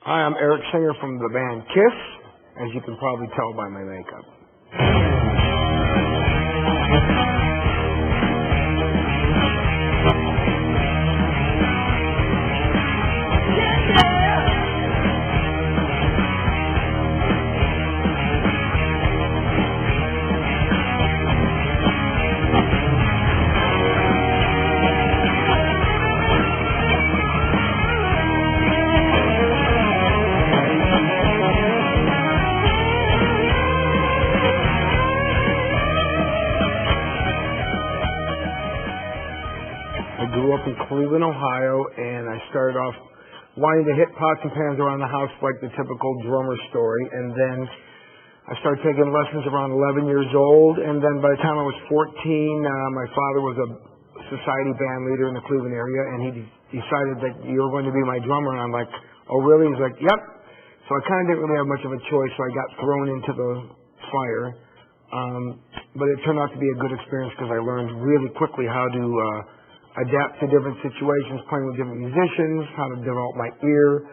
Hi, I'm Eric Singer from the band Kiss, as you can probably tell by my makeup. I grew up in Cleveland, Ohio, and I started off wanting to hit pots and pans around the house like the typical drummer story, and then I started taking lessons around 11 years old, and then by the time I was 14, my father was a society band leader in the Cleveland area, and he decided that you're going to be my drummer, and I'm like, oh really? He's like, yep. So I kind of didn't really have much of a choice, so I got thrown into the fire, but it turned out to be a good experience because I learned really quickly how to adapt to different situations, playing with different musicians, how to develop my ear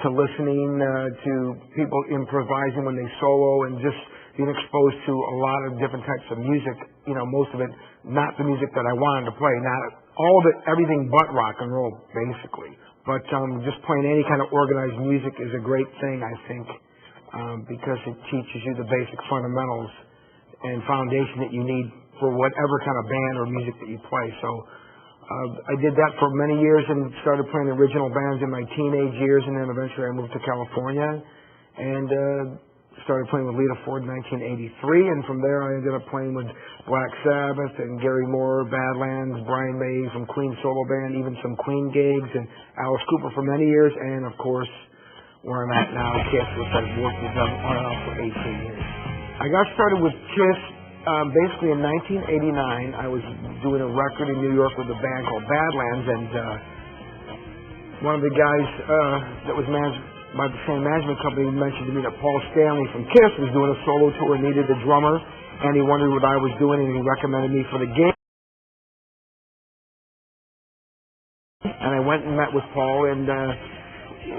to listening to people improvising when they solo, and just being exposed to a lot of different types of music, most of it not the music that I wanted to play, not all of it, everything but rock and roll, basically. But just playing any kind of organized music is a great thing, I think, because it teaches you the basic fundamentals and foundation that you need for whatever kind of band or music that you play. So I did that for many years and started playing original bands in my teenage years, and then eventually I moved to California and started playing with Lita Ford in 1983, and from there I ended up playing with Black Sabbath and Gary Moore, Badlands, Brian May from Queen solo band, even some Queen gigs, and Alice Cooper for many years, and of course where I'm at now, Kiss, which I've worked with them on and off for 18 years. I got started with Kiss basically in 1989. I was doing a record in New York with a band called Badlands, and one of the guys that was managed by the same management company mentioned to me that Paul Stanley from Kiss was doing a solo tour and needed a drummer, and he wondered what I was doing, and he recommended me for the gig. And I went and met with Paul, and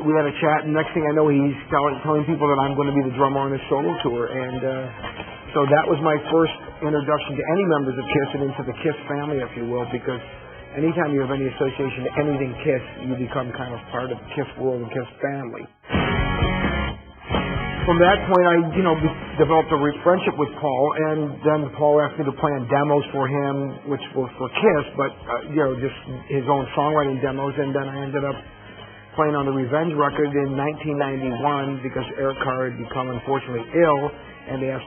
we had a chat, and next thing I know, he's telling people that I'm going to be the drummer on his solo tour, and so that was my first introduction to any members of Kiss and into the Kiss family, if you will, because anytime you have any association to anything Kiss, you become kind of part of the Kiss world and Kiss family. From that point, I, developed a friendship with Paul, and then Paul asked me to play on demos for him, which was for Kiss, but, just his own songwriting demos, and then I ended up playing on the Revenge record in 1991 because Eric Carr had become unfortunately ill, and they asked